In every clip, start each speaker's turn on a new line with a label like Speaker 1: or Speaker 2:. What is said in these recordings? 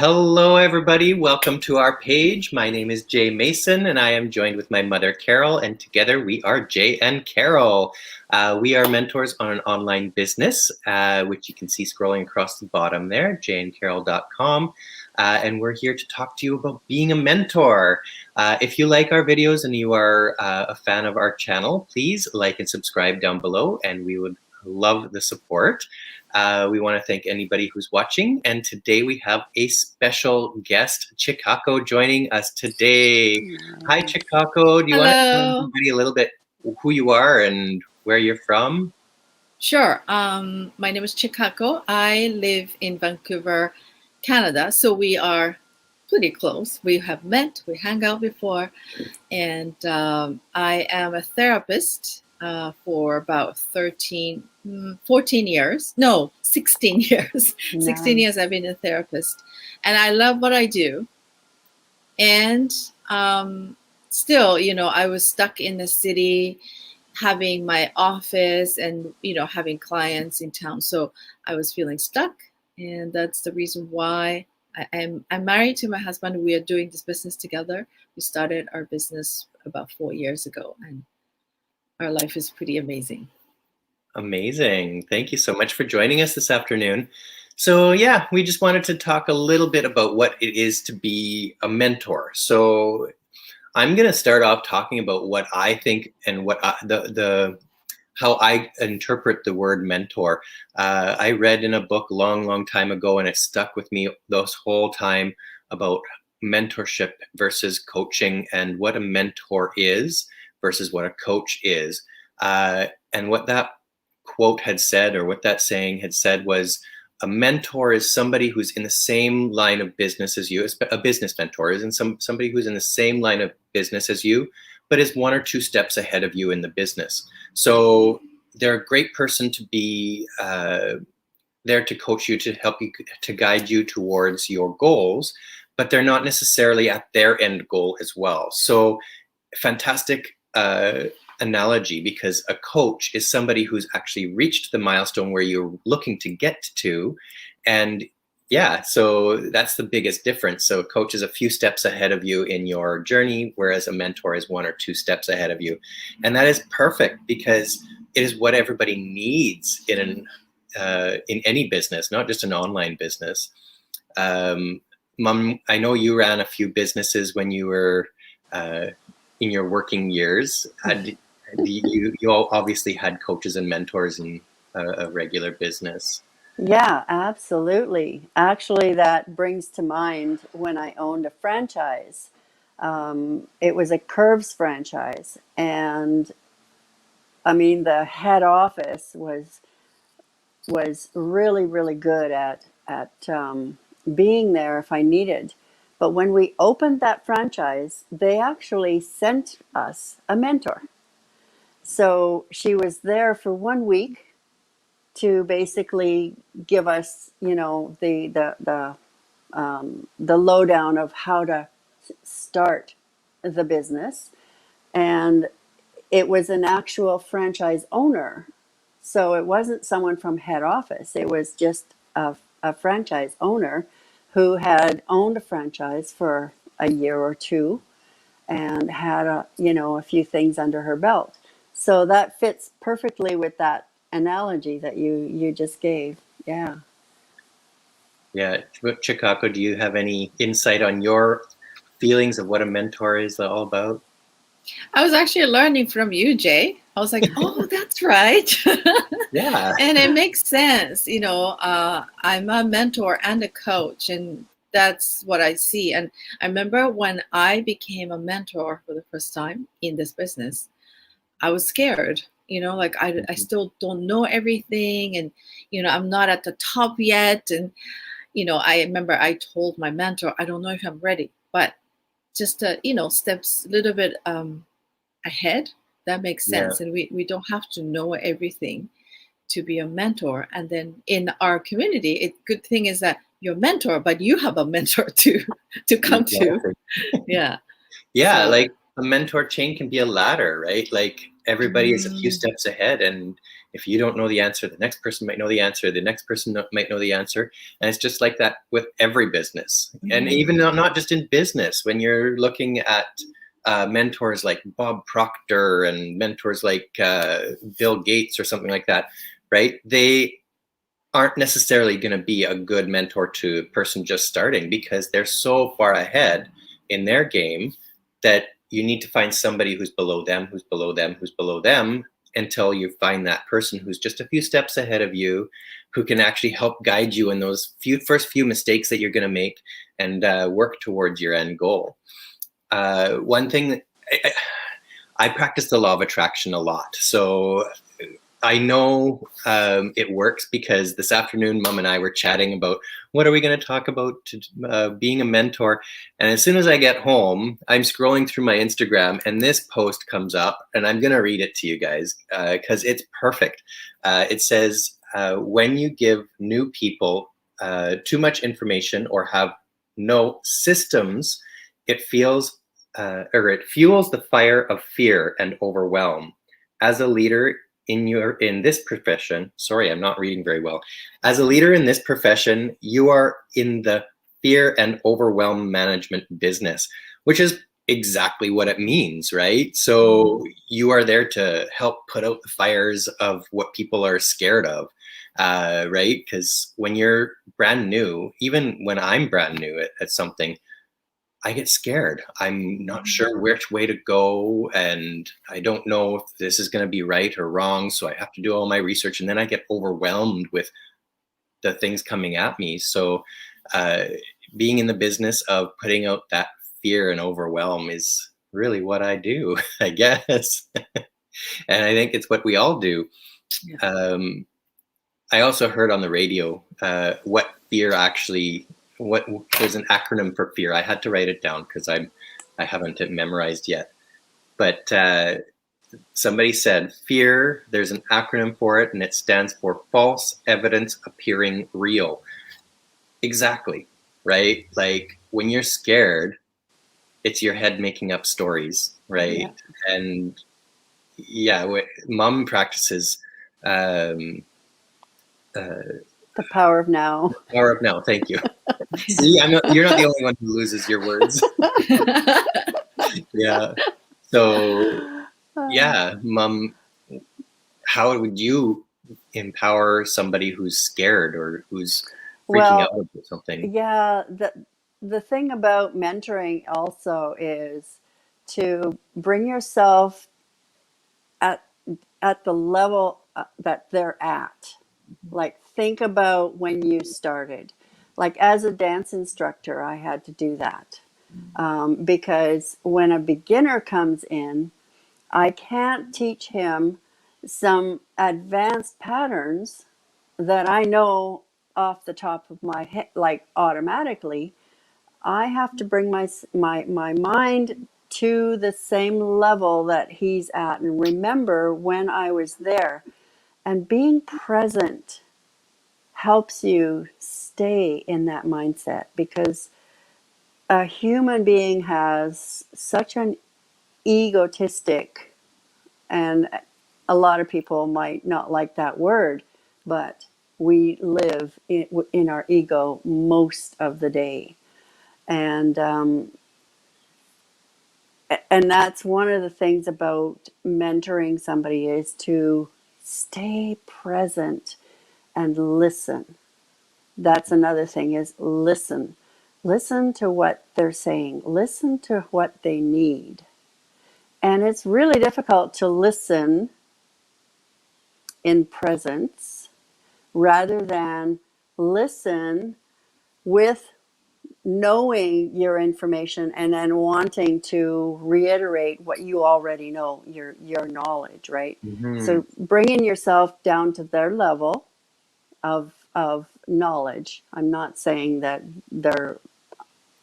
Speaker 1: Hello, everybody. Welcome to our page. My name is Jay Mason, and I am joined with my mother, Carol, and together we are Jay and Carol. We are mentors on an online business, which you can see scrolling across the bottom there, jayandcarol.com. And we're here to talk to you about being a mentor. If you like our videos and you are a fan of our channel, please like and subscribe down below, and we would love the support. We want to thank anybody who's watching, and today we have a special guest, Chikako, joining us today. Hi, Chikako. Do you want to tell
Speaker 2: Hello.
Speaker 1: everybody a little bit who you are and where you're from?
Speaker 2: Sure. My name is Chikako. I live in Vancouver, Canada. So we are pretty close. We have met, we hang out before, and I am a therapist for about 14 years. No, 16 years. 16 years I've been a therapist. And I love what I do. And still, I was stuck in the city having my office and having clients in town, so I was feeling stuck, and that's the reason why I'm married to my husband. We are doing this business together. We started our business about 4 years ago, and our life is pretty amazing.
Speaker 1: Amazing. Thank you so much for joining us this afternoon. So yeah, we just wanted to talk a little bit about what it is to be a mentor. So I'm going to start off talking about what I think and what how I interpret the word mentor. I read in a book long time ago, and it stuck with me this whole time, about mentorship versus coaching, and what a mentor is versus what a coach is. And what that quote had said, or what that saying had said, was a mentor is somebody who's in the same line of business as you. A business mentor is somebody who's in the same line of business as you, but is 1 or 2 steps ahead of you in the business. So they're a great person to be there to coach you, to help you, to guide you towards your goals, but they're not necessarily at their end goal as well. So fantastic analogy, because a coach is somebody who's actually reached the milestone where you're looking to get to. And yeah, so that's the biggest difference. So a coach is a few steps ahead of you in your journey, whereas a mentor is 1 or 2 steps ahead of you. And that is perfect, because it is what everybody needs in any business, not just an online business. Mom, I know you ran a few businesses when you were in your working years. You obviously had coaches and mentors in a regular business.
Speaker 3: Yeah, absolutely. Actually, that brings to mind when I owned a franchise. It was a Curves franchise, and I mean the head office was really good at being there if I needed. But when we opened that franchise, they actually sent us a mentor. So she was there for 1 week to basically give us, the lowdown of how to start the business. And it was an actual franchise owner. So it wasn't someone from head office. It was just a franchise owner who had owned a franchise for a year or 2 and had a few things under her belt. So that fits perfectly with that analogy that you just gave. Yeah.
Speaker 1: Yeah. Chikako, do you have any insight on your feelings of what a mentor is all about?
Speaker 2: I was actually learning from you, Jay. I was like, oh, that's right.
Speaker 1: Yeah.
Speaker 2: And it makes sense. I'm a mentor and a coach, and that's what I see. And I remember when I became a mentor for the first time in this business, I was scared. Like I still don't know everything, and I'm not at the top yet. And I remember I told my mentor, I don't know if I'm ready, but just steps a little bit ahead. That makes sense.
Speaker 1: Yeah.
Speaker 2: And we don't have to know everything to be a mentor. And then in our community, good thing is that you're a mentor, but you have a mentor to come to. Yeah.
Speaker 1: Yeah,
Speaker 2: So,
Speaker 1: like a mentor chain can be a ladder, right? Like everybody is a few steps ahead, and If you don't know the answer, the next person might know the answer, the next person might know the answer. And it's just like that with every business. And even not just in business, when you're looking at mentors like Bob Proctor and mentors like Bill Gates or something like that, right? They aren't necessarily going to be a good mentor to a person just starting, because they're so far ahead in their game that you need to find somebody who's below them, who's below them, who's below them, until you find that person who's just a few steps ahead of you, who can actually help guide you in those first few mistakes that you're going to make, and work towards your end goal. One thing that I practice the law of attraction a lot. So I know it works, because this afternoon, Mom and I were chatting about what are we going to talk about to, being a mentor. And as soon as I get home, I'm scrolling through my Instagram, and this post comes up, and I'm going to read it to you guys because it's perfect. It says, when you give new people too much information or have no systems, it fuels the fire of fear and overwhelm. As a leader in this profession, sorry, I'm not reading very well. As a leader in this profession, you are in the fear and overwhelm management business, which is exactly what it means, right? So you are there to help put out the fires of what people are scared of, right? Because when you're brand new, even when I'm brand new at something, I get scared. I'm not sure which way to go, and I don't know if this is going to be right or wrong. So I have to do all my research, and then I get overwhelmed with the things coming at me. So being in the business of putting out that fear and overwhelm is really what I do, I guess. And I think it's what we all do.
Speaker 2: Yeah.
Speaker 1: I also heard on the radio what fear actually, what there's an acronym for fear. I had to write it down because I haven't it memorized yet. But somebody said fear, there's an acronym for it, and it stands for false evidence appearing real. Exactly, right? Like when you're scared, it's your head making up stories, right?
Speaker 3: Yeah.
Speaker 1: And yeah, Mom practices
Speaker 3: The power of now.
Speaker 1: power of now. Thank you. See, you're not the only one who loses your words. Yeah. So, yeah, Mom, how would you empower somebody who's scared or who's freaking out
Speaker 3: Well,
Speaker 1: about something?
Speaker 3: yeah, the thing about mentoring also is to bring yourself at at the level that they're at. Like think about when you started. Like as a dance instructor, I had to do that because when a beginner comes in, I can't teach him some advanced patterns that I know off the top of my head, like automatically. I have to bring my mind to the same level that he's at and remember when I was there. And being present helps you stay in that mindset because a human being has such an egotistic, and a lot of people might not like that word, but we live in our ego most of the day. And and that's one of the things about mentoring somebody is to stay present and listen. That's another thing is listen. Listen to what they're saying. Listen to what they need. And it's really difficult to listen in presence rather than listen with knowing your information and then wanting to reiterate what you already know, your knowledge, right?
Speaker 1: Mm-hmm.
Speaker 3: So bringing yourself down to their level of knowledge. I'm not saying that they're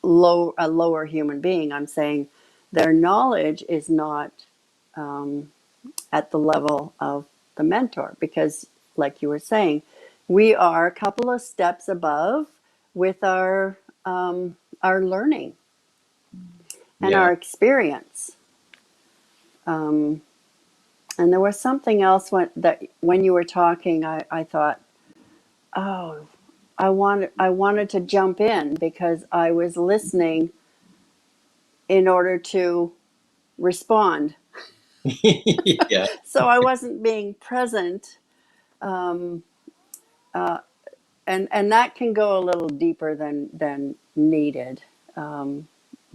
Speaker 3: a lower human being. I'm saying their knowledge is not at the level of the mentor because, like you were saying, we are a couple of steps above with our learning and
Speaker 1: Yeah.
Speaker 3: our experience. And there was something else when you were talking, I thought, oh, I wanted to jump in because I was listening in order to respond.
Speaker 1: Yeah.
Speaker 3: So I wasn't being present. Um, uh, and that can go a little deeper than needed.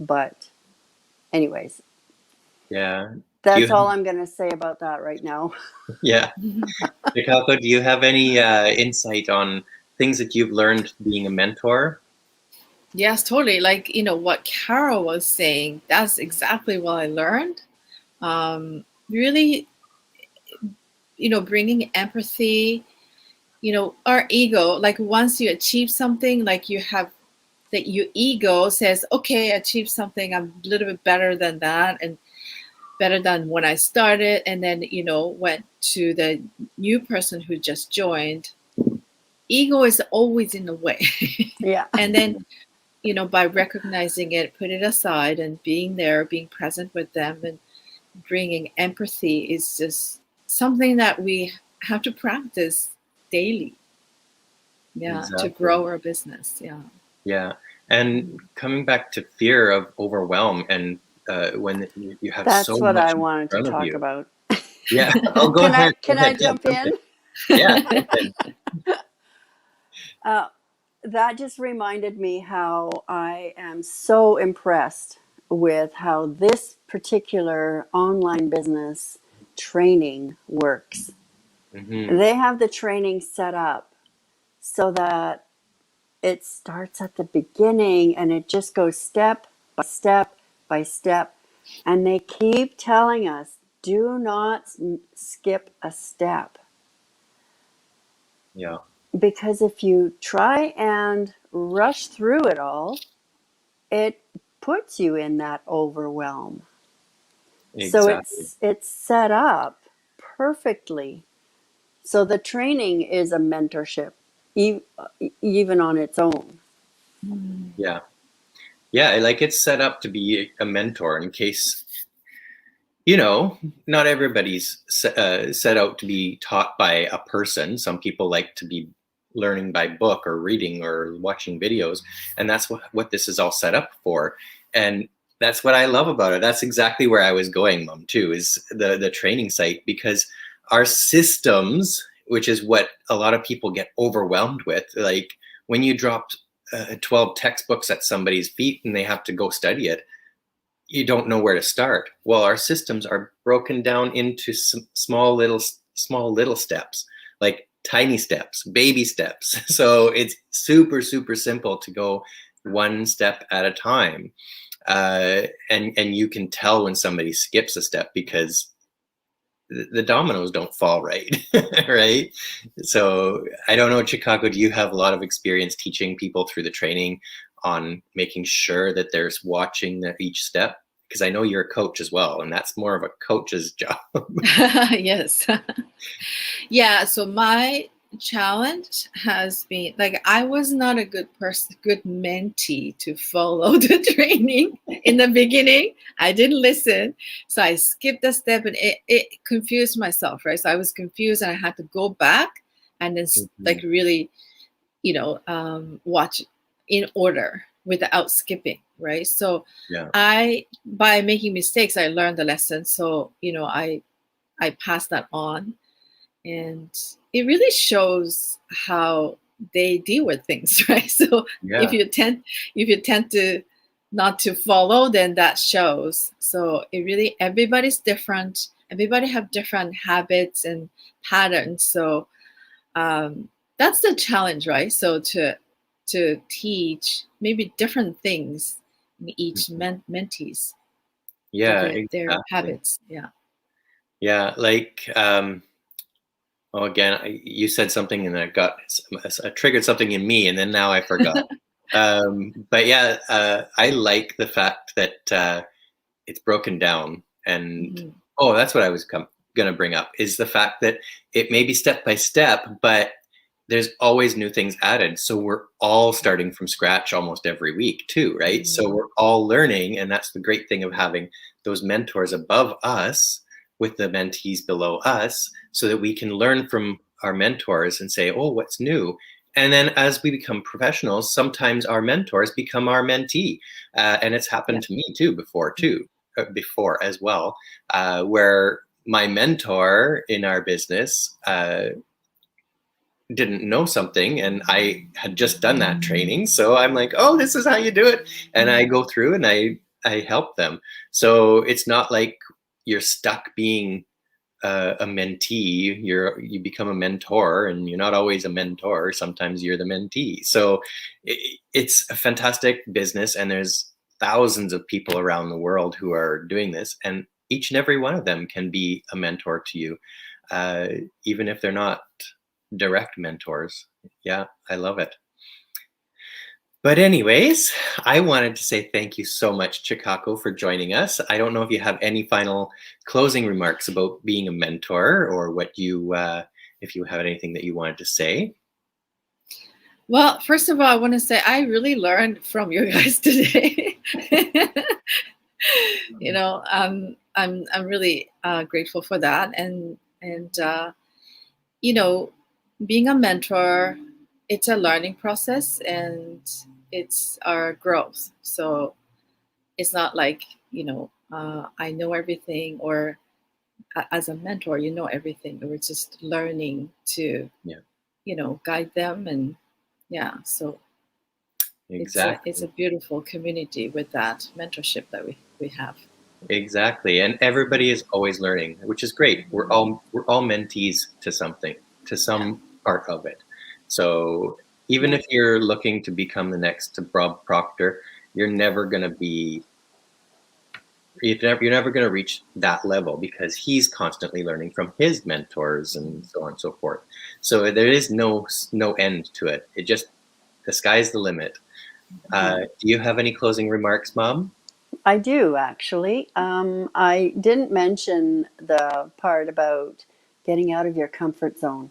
Speaker 3: But anyways,
Speaker 1: Yeah. Do you
Speaker 3: that's all I'm going to say about that right now.
Speaker 1: yeah. Chikako, do you have any insight on things that you've learned being a mentor?
Speaker 2: Yes, totally. Like, what Carol was saying, that's exactly what I learned. Really, bringing empathy, our ego, like once you achieve something, like you have that your ego says, okay, I achieved something, I'm a little bit better than that and better than when I started. And then, went to the new person who just joined. Ego is always in the way.
Speaker 3: Yeah.
Speaker 2: And then, by recognizing it, put it aside and being there, being present with them and bringing empathy is just something that we have to practice daily. Yeah, to
Speaker 1: Exactly.
Speaker 2: grow our business. Yeah.
Speaker 1: Yeah. And coming back to fear of overwhelm and when you have so
Speaker 3: That's what I
Speaker 1: much in
Speaker 3: wanted to
Speaker 1: front of
Speaker 3: talk
Speaker 1: you.
Speaker 3: about.
Speaker 1: Yeah. Oh, go
Speaker 3: Can I
Speaker 1: ahead. Go
Speaker 3: can I
Speaker 1: ahead. Yeah,
Speaker 3: jump
Speaker 1: jump in.
Speaker 3: in?
Speaker 1: Yeah, jump in.
Speaker 3: Uh, that just reminded me how I am so impressed with how this particular online business training works.
Speaker 1: Hmm.
Speaker 3: They have the training set up so that it starts at the beginning and it just goes step by step by step. And they keep telling us, do not skip a step.
Speaker 1: Yeah,
Speaker 3: Because if you try and rush through it all, it puts you in that overwhelm. So
Speaker 1: exactly.
Speaker 3: it's set up perfectly. So the training is a mentorship, even on its own.
Speaker 2: Mm.
Speaker 1: Yeah. Yeah, like it's set up to be a mentor in case, not everybody's set out to be taught by a person. Some people like to be learning by book or reading or watching videos. And that's what this is all set up for. And that's what I love about it. That's exactly where I was going, Mom, too, is the training site, because our systems, which is what a lot of people get overwhelmed with, like when you drop 12 textbooks at somebody's feet and they have to go study it, you don't know where to start. Well, our systems are broken down into small little steps, like tiny steps, baby steps. So it's super, super simple to go one step at a time. And you can tell when somebody skips a step because the dominoes don't fall right. Right. So I don't know, Chikako, do you have a lot of experience teaching people through the training on making sure that they're watching each step? Because I know you're a coach as well, and that's more of a coach's job.
Speaker 2: Yes. Yeah. So my challenge has been like I was not a good person, good mentee to follow the training in the beginning. I didn't listen. So I skipped a step and it confused myself, right? So I was confused and I had to go back and then like
Speaker 1: Mhm.
Speaker 2: really, watch in order without skipping, right? So
Speaker 1: Yeah.
Speaker 2: by making mistakes, I learned the lesson. So, I passed that on, and it really shows how they deal with things, right? So if
Speaker 1: Yeah.
Speaker 2: you tend to not to follow, then that shows. So it really, everybody's different, everybody have different habits and patterns. So that's the challenge, right? So to teach maybe different things in each
Speaker 1: Mhm.
Speaker 2: mentees for
Speaker 1: Yeah,
Speaker 2: their
Speaker 1: exactly.
Speaker 2: habits. Yeah.
Speaker 1: Yeah, like oh, again, you said something and I triggered something in me, and then now I forgot. But yeah, I like the fact that it's broken down, and
Speaker 2: Mhm.
Speaker 1: oh, that's what I was going to bring up, is the fact that it may be step by step, but there's always new things added. So we're all starting from scratch almost every week too, right? So
Speaker 2: Mhm.
Speaker 1: we're all learning, and that's the great thing of having those mentors above us with the mentees below us so that we can learn from our mentors and say, oh, what's new? And then as we become professionals, sometimes our mentors become our mentee. And it's happened to me too before as well, where my mentor in our business didn't know something and I had just done that training. So I'm like, oh, this is how you do it. And I go through and I help them. So it's not like you're stuck being a mentee. You become a mentor, and you're not always a mentor. Sometimes you're the mentee. So it's a fantastic business, and there's thousands of people around the world who are doing this, and each and every one of them can be a mentor to you, even if they're not direct mentors. Yeah, I love it. But anyways, I wanted to say thank you so much, Chikako, for joining us. I don't know if you have any final closing remarks about being a mentor, or what you, if you have anything that you wanted to say.
Speaker 2: Well, first of all, I want to say I really learned from you guys today. I'm really grateful for that, and being a mentor, it's a learning process, and it's our growth. So it's not like I know everything, or as a mentor, you know everything. We're just learning to guide them, and so
Speaker 1: Exactly.
Speaker 2: it's a beautiful community with that mentorship that we have.
Speaker 1: Exactly. And everybody is always learning, which is great. We're all mentees to something, to some part of it. So even if you're looking to become the next Bob Proctor, you're never going to reach that level, because he's constantly learning from his mentors and so on and so forth. So there is no end to it. It just, the sky's the limit. Do you have any closing remarks, Mom?
Speaker 3: I do, actually. I didn't mention the part about getting out of your comfort zone.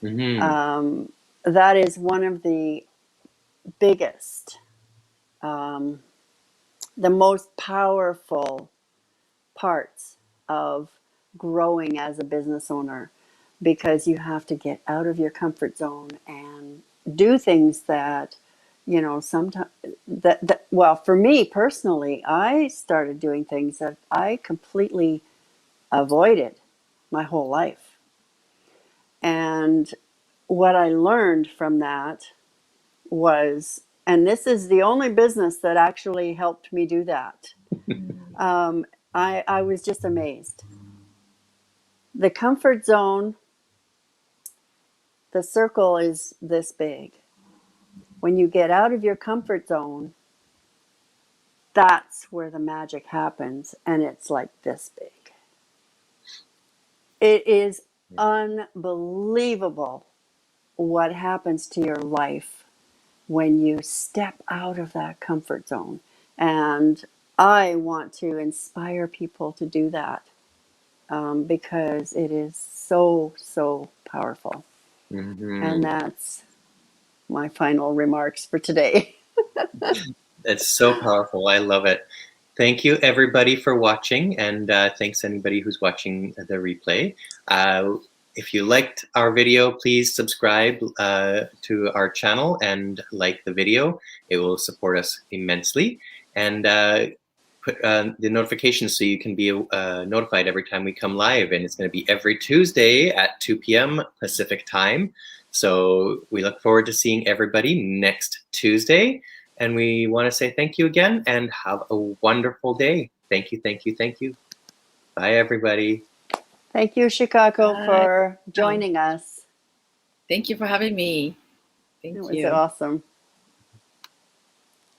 Speaker 1: Mm-hmm.
Speaker 3: That is one of the biggest, the most powerful parts of growing as a business owner, because you have to get out of your comfort zone and do things that, sometimes well, for me personally, I started doing things that I completely avoided my whole life. And what I learned from that was, and this is the only business that actually helped me do that. I was just amazed. The comfort zone, the circle is this big. When you get out of your comfort zone, that's where the magic happens, and it's like this big. It is unbelievable what happens to your life when you step out of that comfort zone. And I want to inspire people to do that, because it is so, so powerful.
Speaker 1: Mm-hmm.
Speaker 3: And that's my final remarks for today.
Speaker 1: It's so powerful. I love it. Thank you, everybody, for watching, and thanks anybody who's watching the replay. If you liked our video, please subscribe to our channel and like the video. It will support us immensely. And put the notifications so you can be notified every time we come live. And it's going to be every Tuesday at 2 p.m. Pacific time. So we look forward to seeing everybody next Tuesday. And we want to say thank you again, and have a wonderful day. Thank you, thank you, thank you. Bye, everybody.
Speaker 3: Thank you, Chikako, for joining us.
Speaker 2: Thank you for having me. Thank you.
Speaker 3: It was awesome.